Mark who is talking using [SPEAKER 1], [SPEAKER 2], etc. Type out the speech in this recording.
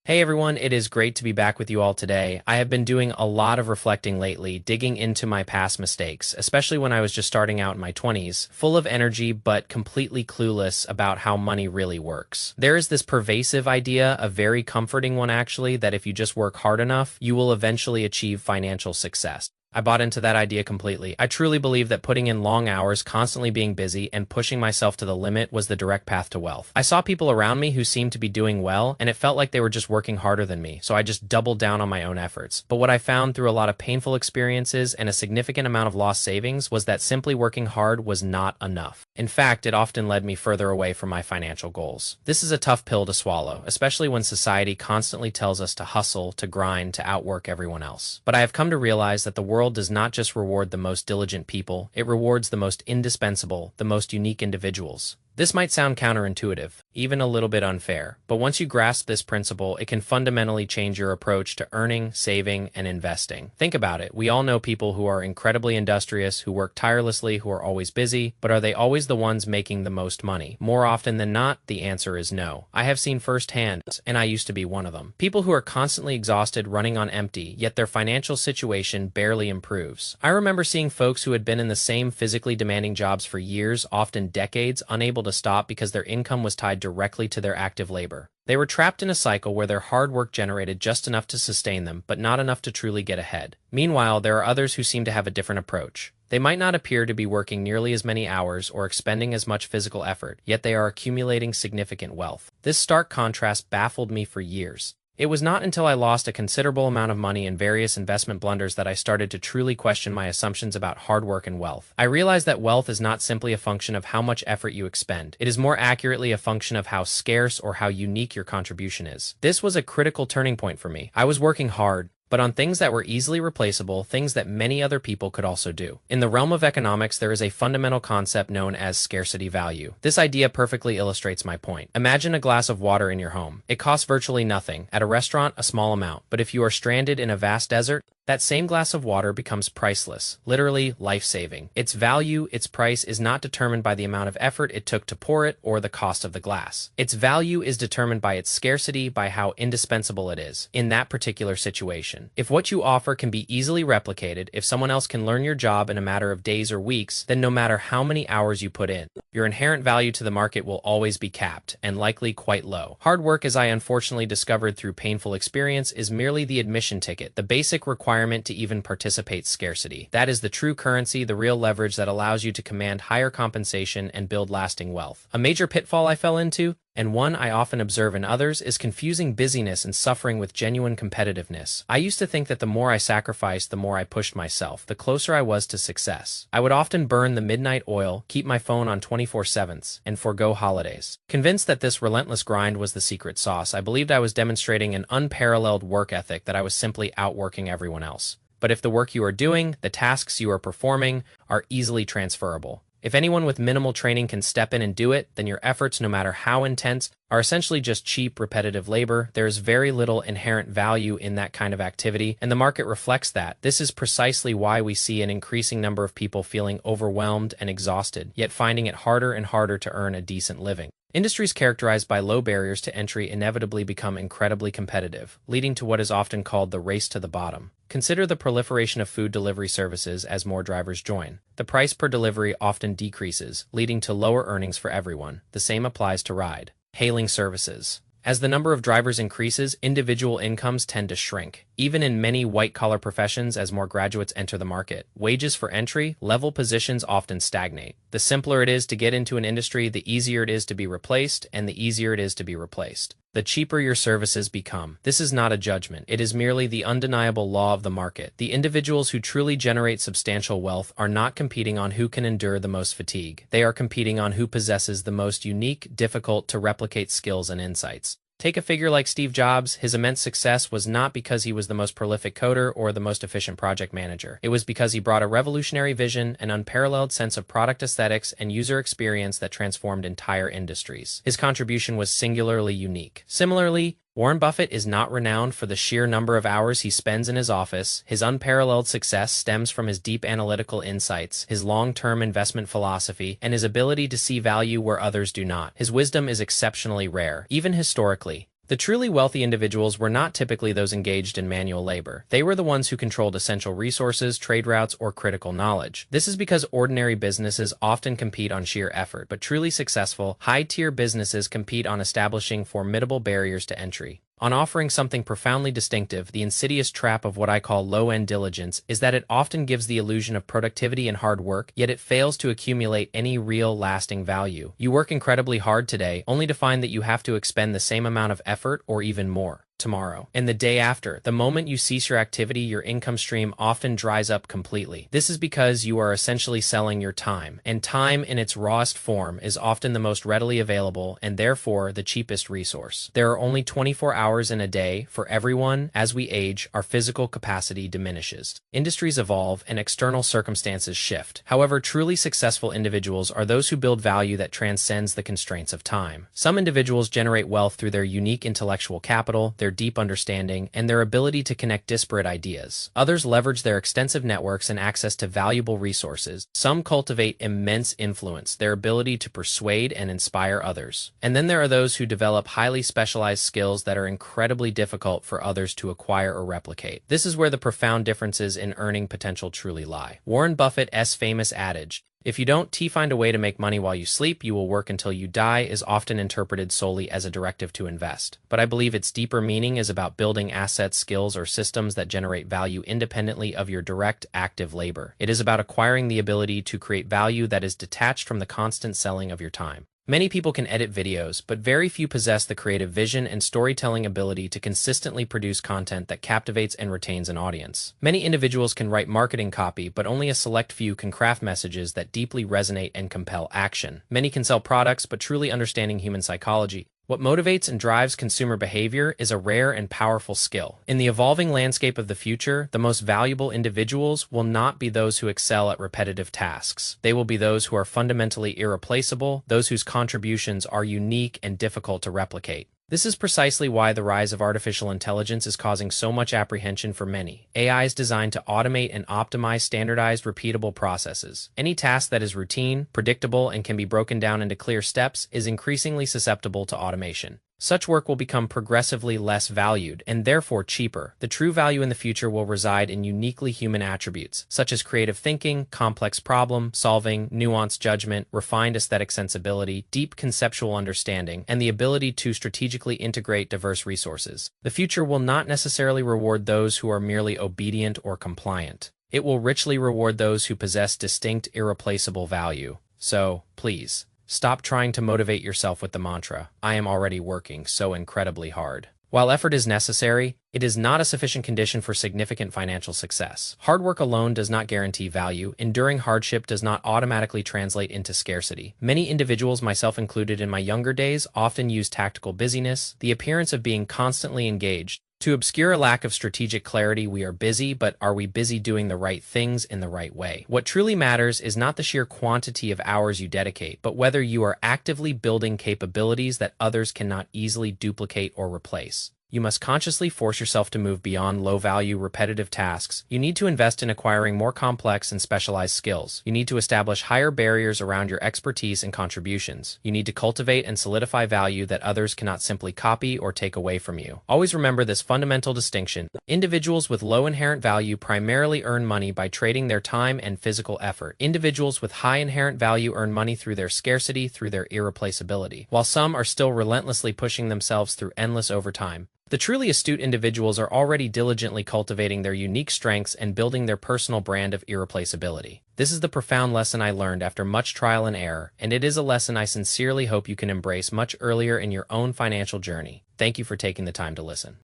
[SPEAKER 1] Hey everyone, it is great to be back with you all today. I have been doing a lot of reflecting lately, digging into my past mistakes, especially when I was just starting out in my 20s, full of energy but completely clueless about how money really works. There is this pervasive idea, a very comforting one actually, that if you just work hard enough, you will eventually achieve financial success. I bought into that idea completely. I truly believe that putting in long hours, constantly being busy, and pushing myself to the limit was the direct path to wealth. I saw people around me who seemed to be doing well, and it felt like they were just working harder than me, so I just doubled down on my own efforts. But what I found through a lot of painful experiences and a significant amount of lost savings was that simply working hard was not enough. In fact, it often led me further away from my financial goals. This is a tough pill to swallow, especially when society constantly tells us to hustle, to grind, to outwork everyone else. But I have come to realize that the world does not just reward the most diligent people, it rewards the most indispensable, the most unique individuals. This might sound counterintuitive, even a little bit unfair, but once you grasp this principle, it can fundamentally change your approach to earning, saving, and investing. Think about it. We all know people who are incredibly industrious, who work tirelessly, who are always busy, but are they always the ones making the most money? More often than not, the answer is no. I have seen firsthand, and I used to be one of them. People who are constantly exhausted, running on empty, yet their financial situation barely improves. I remember seeing folks who had been in the same physically demanding jobs for years, often decades, unable to stop because their income was tied directly to their active labor. They were trapped in a cycle where their hard work generated just enough to sustain them, but not enough to truly get ahead. Meanwhile, there are others who seem to have a different approach. They might not appear to be working nearly as many hours or expending as much physical effort, yet they are accumulating significant wealth. This stark contrast baffled me for years. It was not until I lost a considerable amount of money in various investment blunders that I started to truly question my assumptions about hard work and wealth. I realized that wealth is not simply a function of how much effort you expend. It is more accurately a function of how scarce or how unique your contribution is. This was a critical turning point for me. I was working hard, but on things that were easily replaceable, things that many other people could also do. In the realm of economics, there is a fundamental concept known as scarcity value. This idea perfectly illustrates my point. Imagine a glass of water in your home. It costs virtually nothing. At a restaurant, a small amount. But if you are stranded in a vast desert, that same glass of water becomes priceless, literally life-saving. Its value, its price, is not determined by the amount of effort it took to pour it or the cost of the glass. Its value is determined by its scarcity, by how indispensable it is in that particular situation. If what you offer can be easily replicated, if someone else can learn your job in a matter of days or weeks, then no matter how many hours you put in, your inherent value to the market will always be capped, and likely quite low. Hard work, as I unfortunately discovered through painful experience, is merely the admission ticket, the basic requirement to even participate. Scarcity. That is the true currency, the real leverage that allows you to command higher compensation and build lasting wealth. A major pitfall I fell into, and one I often observe in others, is confusing busyness and suffering with genuine competitiveness. I used to think that the more I sacrificed, the more I pushed myself, the closer I was to success. I would often burn the midnight oil, keep my phone on 24/7, and forego holidays. Convinced that this relentless grind was the secret sauce, I believed I was demonstrating an unparalleled work ethic, that I was simply outworking everyone else. But if the work you are doing, the tasks you are performing, are easily transferable, if anyone with minimal training can step in and do it, then your efforts, no matter how intense, are essentially just cheap, repetitive labor. There is very little inherent value in that kind of activity, and the market reflects that. This is precisely why we see an increasing number of people feeling overwhelmed and exhausted, yet finding it harder and harder to earn a decent living. Industries characterized by low barriers to entry inevitably become incredibly competitive, leading to what is often called the race to the bottom. Consider the proliferation of food delivery services as more drivers join. The price per delivery often decreases, leading to lower earnings for everyone. The same applies to ride-hailing services. As the number of drivers increases, individual incomes tend to shrink. Even in many white-collar professions, as more graduates enter the market, wages for entry-level positions often stagnate. The simpler it is to get into an industry, the easier it is to be replaced, and the easier it is to be replaced, the cheaper your services become. This is not a judgment. It is merely the undeniable law of the market. The individuals who truly generate substantial wealth are not competing on who can endure the most fatigue. They are competing on who possesses the most unique, difficult to replicate skills and insights. Take a figure like Steve Jobs. His immense success was not because he was the most prolific coder or the most efficient project manager. It was because he brought a revolutionary vision, an unparalleled sense of product aesthetics, and user experience that transformed entire industries. His contribution was singularly unique. Similarly, Warren Buffett is not renowned for the sheer number of hours he spends in his office. His unparalleled success stems from his deep analytical insights, his long-term investment philosophy, and his ability to see value where others do not. His wisdom is exceptionally rare. Even historically, The truly wealthy individuals were not typically those engaged in manual labor. They were the ones who controlled essential resources, trade routes, or critical knowledge. This is because ordinary businesses often compete on sheer effort, but truly successful, high-tier businesses compete on establishing formidable barriers to entry. On offering something profoundly distinctive, the insidious trap of what I call low-end diligence is that it often gives the illusion of productivity and hard work, yet it fails to accumulate any real lasting value. You work incredibly hard today, only to find that you have to expend the same amount of effort or even more tomorrow. And the day after, the moment you cease your activity, your income stream often dries up completely. This is because you are essentially selling your time, and time in its rawest form is often the most readily available and therefore the cheapest resource. There are only 24 hours in a day for everyone. As we age, our physical capacity diminishes. Industries evolve and external circumstances shift. However, truly successful individuals are those who build value that transcends the constraints of time. Some individuals generate wealth through their unique intellectual capital, their deep understanding, and their ability to connect disparate ideas. Others leverage their extensive networks and access to valuable resources. Some cultivate immense influence, their ability to persuade and inspire others. And then there are those who develop highly specialized skills that are incredibly difficult for others to acquire or replicate. This is where the profound differences in earning potential truly lie. Warren Buffett's famous adage, "If you don't find a way to make money while you sleep, you will work until you die," is often interpreted solely as a directive to invest. But I believe its deeper meaning is about building assets, skills, or systems that generate value independently of your direct, active labor. It is about acquiring the ability to create value that is detached from the constant selling of your time. Many people can edit videos, but very few possess the creative vision and storytelling ability to consistently produce content that captivates and retains an audience. Many individuals can write marketing copy, but only a select few can craft messages that deeply resonate and compel action. Many can sell products, but truly understanding human psychology, what motivates and drives consumer behavior, is a rare and powerful skill. In the evolving landscape of the future, the most valuable individuals will not be those who excel at repetitive tasks. They will be those who are fundamentally irreplaceable, those whose contributions are unique and difficult to replicate. This is precisely why the rise of artificial intelligence is causing so much apprehension for many. AI is designed to automate and optimize standardized, repeatable processes. Any task that is routine, predictable, and can be broken down into clear steps is increasingly susceptible to automation. Such work will become progressively less valued and therefore cheaper. The true value in the future will reside in uniquely human attributes, such as creative thinking, complex problem solving, nuanced judgment, refined aesthetic sensibility, deep conceptual understanding, and the ability to strategically integrate diverse resources. The future will not necessarily reward those who are merely obedient or compliant. It will richly reward those who possess distinct, irreplaceable value. So, please, stop trying to motivate yourself with the mantra, "I am already working so incredibly hard." While effort is necessary, it is not a sufficient condition for significant financial success. Hard work alone does not guarantee value. Enduring hardship does not automatically translate into scarcity. Many individuals, myself included in my younger days, often use tactical busyness, the appearance of being constantly engaged, to obscure a lack of strategic clarity. We are busy, but are we busy doing the right things in the right way? What truly matters is not the sheer quantity of hours you dedicate, but whether you are actively building capabilities that others cannot easily duplicate or replace. You must consciously force yourself to move beyond low-value, repetitive tasks. You need to invest in acquiring more complex and specialized skills. You need to establish higher barriers around your expertise and contributions. You need to cultivate and solidify value that others cannot simply copy or take away from you. Always remember this fundamental distinction. Individuals with low inherent value primarily earn money by trading their time and physical effort. Individuals with high inherent value earn money through their scarcity, through their irreplaceability, while some are still relentlessly pushing themselves through endless overtime. The truly astute individuals are already diligently cultivating their unique strengths and building their personal brand of irreplaceability. This is the profound lesson I learned after much trial and error, and it is a lesson I sincerely hope you can embrace much earlier in your own financial journey. Thank you for taking the time to listen.